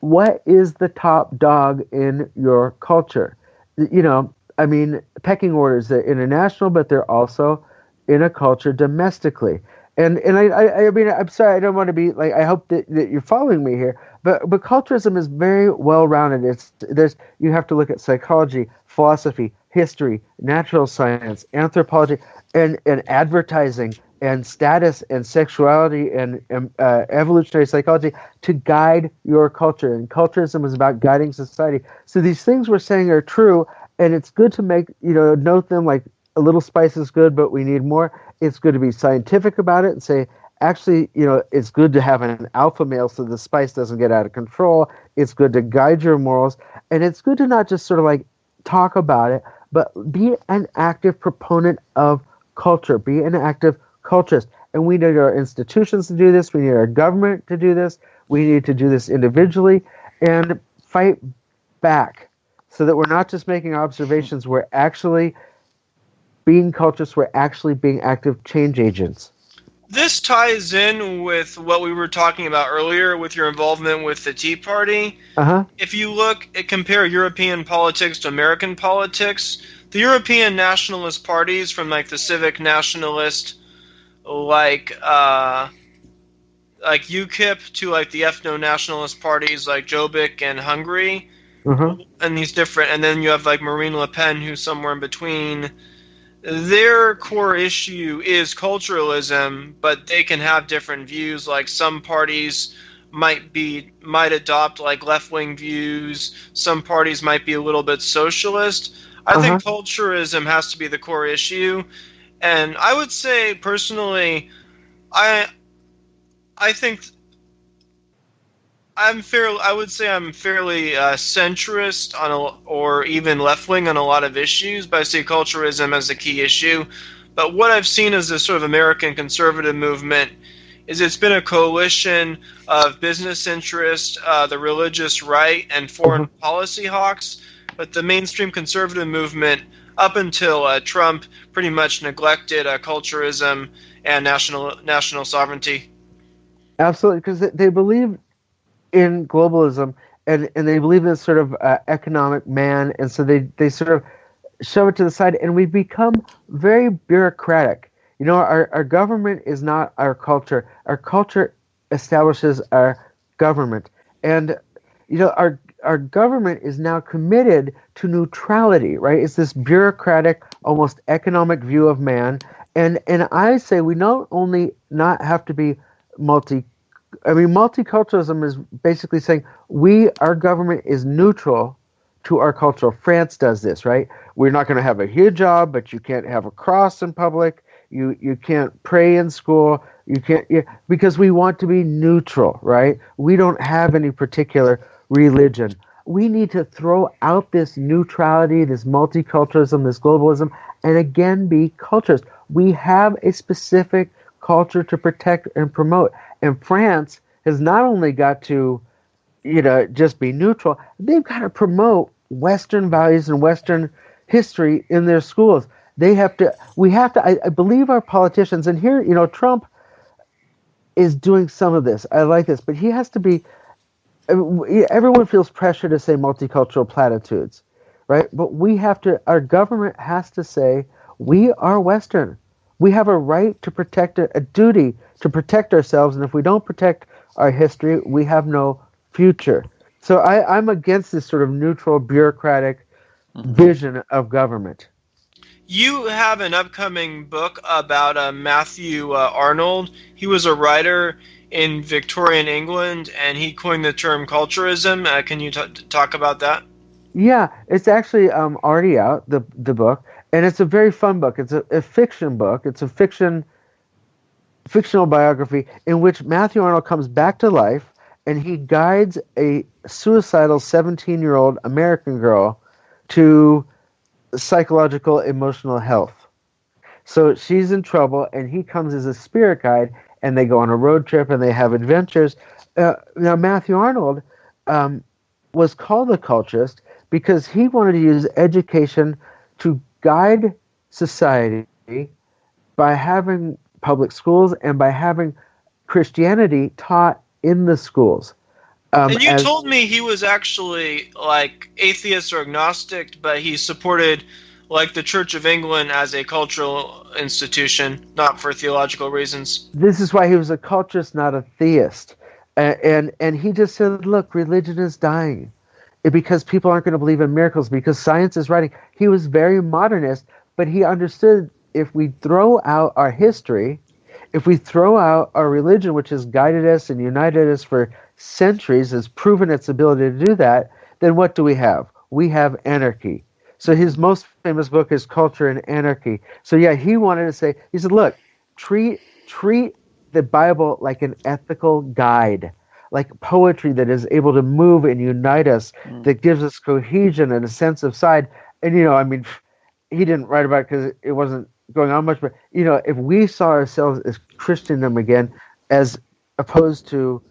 what is the top dog in your culture. Pecking orders, they're international, but they're also in a culture domestically. And I'm sorry, I don't want to be like, I hope that you're following me here, but culturism is very well rounded. You have to look at psychology, philosophy, history, natural science, anthropology, and advertising, and status and sexuality and evolutionary psychology to guide your culture. And culturism is about guiding society. So these things we're saying are true, and it's good to note them like a little spice is good, but we need more. It's good to be scientific about it and say, actually, it's good to have an alpha male so the spice doesn't get out of control. It's good to guide your morals. And it's good to not just sort of like talk about it, but be an active proponent of culture, be an active culturist. And we need our institutions to do this. We need our government to do this. We need to do this individually and fight back so that we're not just making observations, we're actually being culturists, we're actually being active change agents. This ties in with what we were talking about earlier with your involvement with the Tea Party. If you look at compare European politics to American politics, the European nationalist parties, from like the civic nationalist, like UKIP, to like the ethno-nationalist parties like Jobbik and Hungary, and these different, and then you have like Marine Le Pen, who's somewhere in between. Their core issue is culturalism, but they can have different views. Like some parties might adopt like left-wing views. Some parties might be a little bit socialist. I think culturalism has to be the core issue, and I would say personally, I think I would say I'm fairly centrist or even left-wing on a lot of issues, but I see culturalism as a key issue. But what I've seen as this sort of American conservative movement is it's been a coalition of business interests, the religious right, and foreign policy hawks. But the mainstream conservative movement, up until Trump, pretty much neglected culturalism and national sovereignty. Absolutely, because they believe in globalism, and they believe in this sort of economic man, and so they sort of shove it to the side, and we become very bureaucratic. You know, our government is not our culture. Our culture establishes our government, and you know our government is now committed to neutrality, right? It's this bureaucratic, almost economic view of man, and I say we not only not have to be multiculturalism is basically saying our government is neutral to our culture. France does this, right? We're not going to have a hijab, but you can't have a cross in public. You can't pray in school. You can't, because we want to be neutral, right? We don't have any particular religion. We need to throw out this neutrality, this multiculturalism, this globalism, and again be cultures. We have a specific culture to protect and promote. And France has not only got to, just be neutral, they've got to promote Western values and Western history in their schools. I believe our politicians, and here, Trump is doing some of this. I like this, but he has to be, everyone feels pressure to say multicultural platitudes, right? But our government has to say, we are Western. We have a right to protect a duty to protect ourselves, and if we don't protect our history, we have no future. So I'm against this sort of neutral, bureaucratic vision of government. You have an upcoming book about Matthew Arnold. He was a writer in Victorian England, and he coined the term culturalism. Can you talk about that? Yeah, it's actually already out, the book. And it's a very fun book. It's a fiction book. It's a fictional biography in which Matthew Arnold comes back to life, and he guides a suicidal 17-year-old American girl to psychological emotional health. So she's in trouble, and he comes as a spirit guide, and they go on a road trip, and they have adventures. Now, Matthew Arnold was called a culturist because he wanted to use education to guide society by having public schools and by having Christianity taught in the schools. And you told me he was actually like atheist or agnostic, but he supported like the Church of England as a cultural institution, not for theological reasons. This is why he was a culturist, not a theist. And he just said, look, religion is dying. Because people aren't going to believe in miracles, because science is writing. He was very modernist, but he understood if we throw out our history, if we throw out our religion, which has guided us and united us for centuries, has proven its ability to do that, then what do we have? We have anarchy. So his most famous book is Culture and Anarchy. So yeah, he wanted to say, he said, look, treat the Bible like an ethical guide, like poetry that is able to move and unite us, that gives us cohesion and a sense of side. And, he didn't write about it because it wasn't going on much, but if we saw ourselves as Christendom again, as opposed to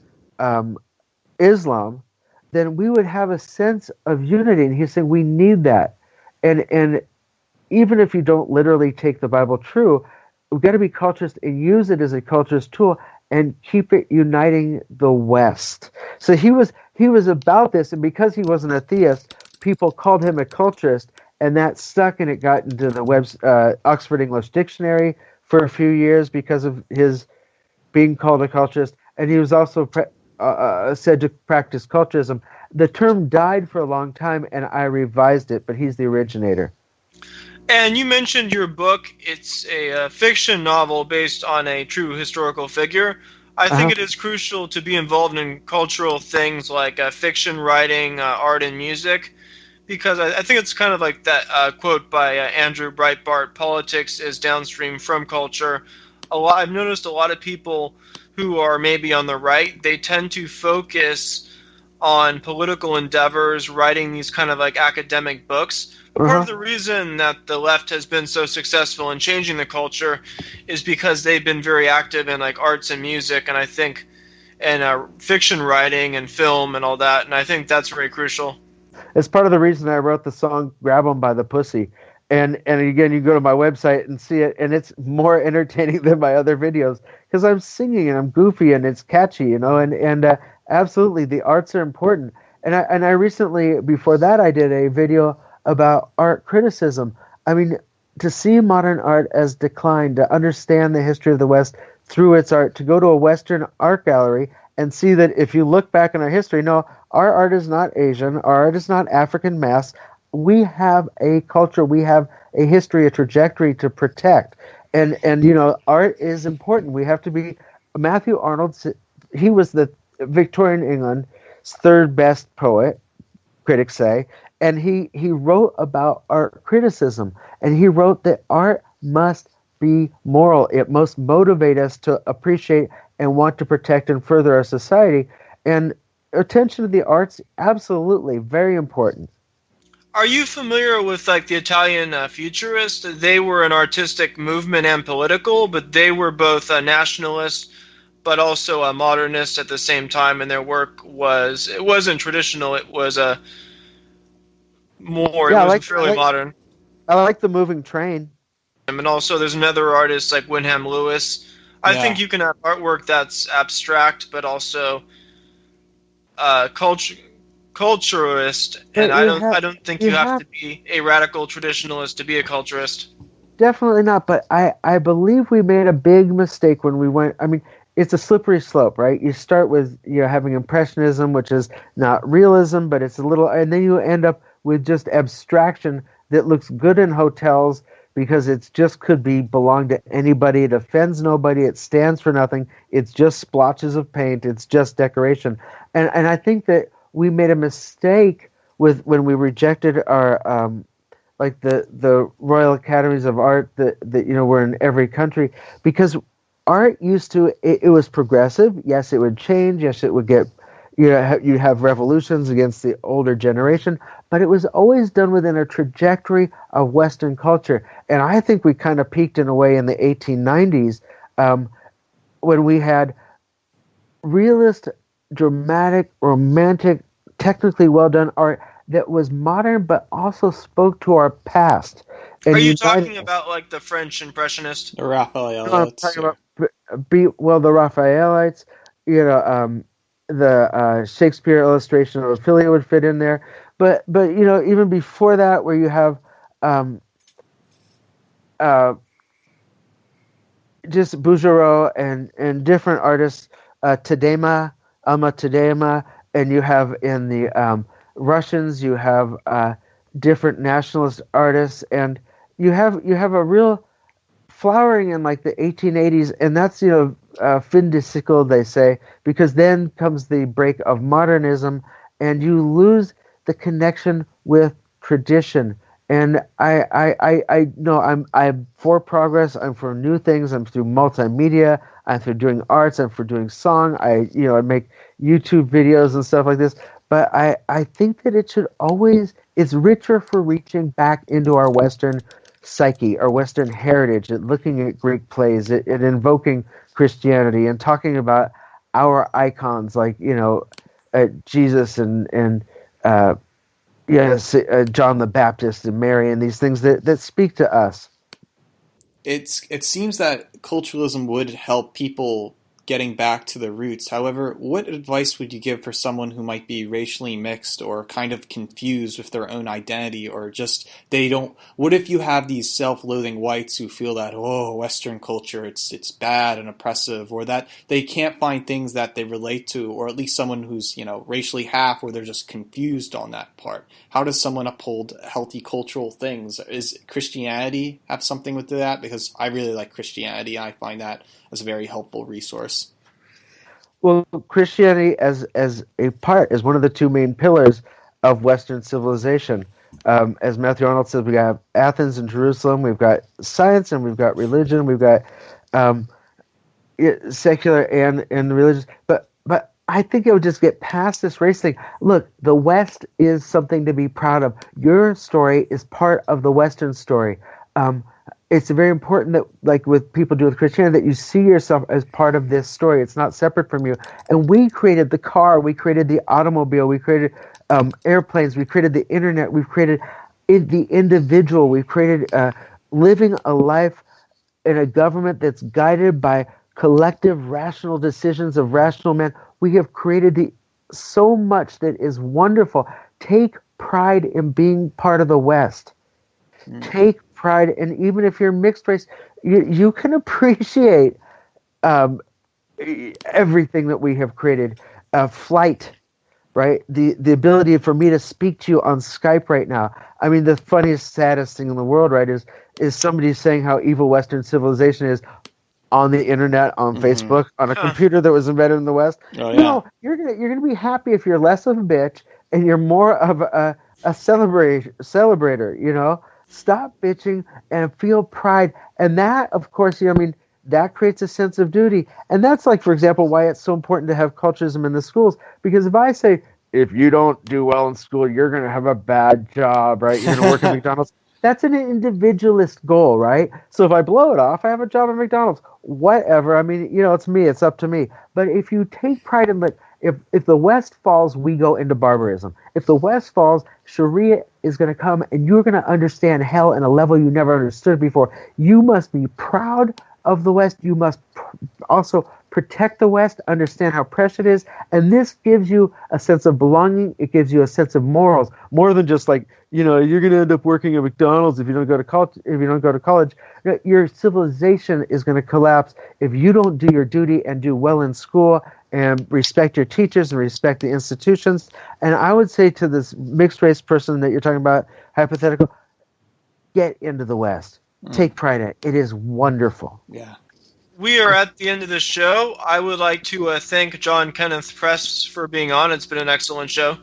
Islam, then we would have a sense of unity. And he's saying we need that. And even if you don't literally take the Bible true, we've got to be culturist and use it as a culturist tool and keep it uniting the West. So he was about this, and because he wasn't a theist, people called him a culturist, and that stuck, and it got into the Oxford English Dictionary for a few years because of his being called a culturist, and he was also said to practice culturism. The term died for a long time, and I revised it, but he's the originator. And you mentioned your book. It's a fiction novel based on a true historical figure. I think it is crucial to be involved in cultural things like fiction writing, art, and music, because I think it's kind of like that quote by Andrew Breitbart, politics is downstream from culture. I've noticed a lot of people who are maybe on the right, they tend to focus on political endeavors, writing these kind of like academic books. Part of the reason that the left has been so successful in changing the culture is because they've been very active in like arts and music, and I think, and fiction writing and film and all that, and I think that's very crucial. It's part of the reason I wrote the song "Grab 'Em by the Pussy," and again, you go to my website and see it, and it's more entertaining than my other videos because I'm singing and I'm goofy and it's catchy, and absolutely the arts are important. And I recently, before that, I did a video about art criticism. I mean, to see modern art as declined, to understand the history of the West through its art, to go to a Western art gallery and see that if you look back in our history, no, our art is not Asian, our art is not African mass. We have a culture, we have a history, a trajectory to protect. And art is important. We have to be, Matthew Arnold, he was the Victorian England's third best poet, critics say, and he wrote about art criticism, and he wrote that art must be moral. It must motivate us to appreciate and want to protect and further our society. And attention to the arts, absolutely, very important. Are you familiar with like the Italian Futurists? They were an artistic movement and political, but they were both nationalist but also a modernist at the same time, and their work wasn't traditional, it was fairly modern. I like The Moving Train. And also there's another artist like Wyndham Lewis. I think you can have artwork that's abstract but also culturist, and I don't think you have to be a radical traditionalist to be a culturist. Definitely not, but I believe we made a big mistake when we went, I mean, it's a slippery slope, right? You start with having Impressionism, which is not realism, but it's a little, and then you end up with just abstraction that looks good in hotels because it's just belong to anybody. It offends nobody. It stands for nothing. It's just splotches of paint. It's just decoration. And I think that we made a mistake when we rejected our like the Royal Academies of Art that were in every country, because art used to, it was progressive. Yes, it would change. Yes, it would get, you have revolutions against the older generation, but it was always done within a trajectory of Western culture. And I think we kind of peaked in a way in the 1890s when we had realist, dramatic, romantic, technically well done art that was modern but also spoke to our past. And are you talking about like the French Impressionists? The Raphaelites. I'm talking about the Raphaelites, the Shakespeare illustration of Ophelia would fit in there, but even before that, where you have just Bouguereau and different artists, Alma Tadema, and you have in the Russians, you have different nationalist artists, and you have a real flowering in like the 1880s, and that's fin de siècle, they say, because then comes the break of modernism, and you lose the connection with tradition. And I'm for progress. I'm for new things. I'm through multimedia. I'm for doing arts. I'm for doing song. I make YouTube videos and stuff like this. But I think that it's richer for reaching back into our Western psyche, our Western heritage, at looking at Greek plays, at invoking Christianity, and talking about our icons like Jesus and John the Baptist and Mary, and these things that speak to us. It seems that culturalism would help people getting back to the roots. However, what advice would you give for someone who might be racially mixed or kind of confused with their own identity, or just what if you have these self-loathing whites who feel that, Western culture, it's bad and oppressive, or that they can't find things that they relate to, or at least someone who's, racially half, or they're just confused on that part. How does someone uphold healthy cultural things? Is Christianity have something with that? Because I really like Christianity. I find that as a very helpful resource. Well, Christianity as one of the two main pillars of Western civilization. As Matthew Arnold says, we got Athens and Jerusalem, we've got science and we've got religion, we've got secular and religious. But I think it would just get past this race thing. Look, the West is something to be proud of. Your story is part of the Western story. It's very important that, like with people do with Christianity, that you see yourself as part of this story. It's not separate from you. And we created the car, we created the automobile, we created airplanes, we created the internet, we've created the individual, we've created living a life in a government that's guided by collective rational decisions of rational men. We have created so much that is wonderful. Take pride in being part of the West. Take pride, and even if you're mixed race, you can appreciate everything that we have created. Flight, right? The ability for me to speak to you on Skype right now. I mean, the funniest, saddest thing in the world, right, is somebody saying how evil Western civilization is on the internet, on Facebook, on a computer that was invented in the West. Oh, yeah. No, you're gonna be happy if you're less of a bitch and you're more of a celebrator. Stop bitching and feel pride. And that, of course, that creates a sense of duty. And that's like, for example, why it's so important to have culturism in the schools. Because if I say, if you don't do well in school, you're going to have a bad job, right? You're going to work at McDonald's. That's an individualist goal, right? So if I blow it off, I have a job at McDonald's. Whatever. I mean, it's me. It's up to me. But if you take pride in if the West falls, we go into barbarism. If the West falls, Sharia is going to come, and you're going to understand hell in a level you never understood before. You must be proud of the West. You must also protect the West, understand how precious it is, and this gives you a sense of belonging. It gives you a sense of morals, more than just like, you're going to end up working at McDonald's if you don't go to college. Your civilization is going to collapse if you don't do your duty and do well in school and respect your teachers and respect the institutions. And I would say to this mixed race person that you're talking about, hypothetical, get into the West. Take pride in it. It is wonderful. Yeah. We are at the end of the show. I would like to thank John Kenneth Press for being on. It's been an excellent show.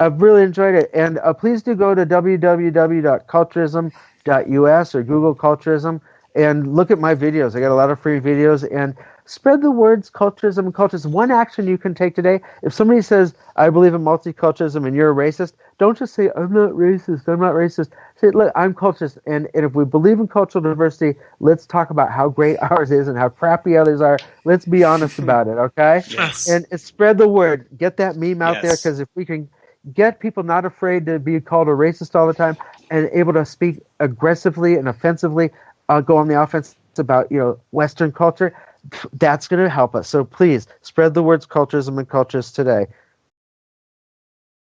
I've really enjoyed it. And please do go to www.culturism.us or Google Culturism and look at my videos. I got a lot of free videos, and spread the words culturism and cultures. One action you can take today, if somebody says, I believe in multiculturalism and you're a racist, don't just say, I'm not racist. Say, look, I'm culturist. And if we believe in cultural diversity, let's talk about how great ours is and how crappy others are. Let's be honest about it, okay? Yes. And spread the word. Get that meme out there, Yes. because if we can get people not afraid to be called a racist all the time and able to speak aggressively and offensively, go on the offense about Western culture, that's going to help us. So please spread the words culturism and cultures today.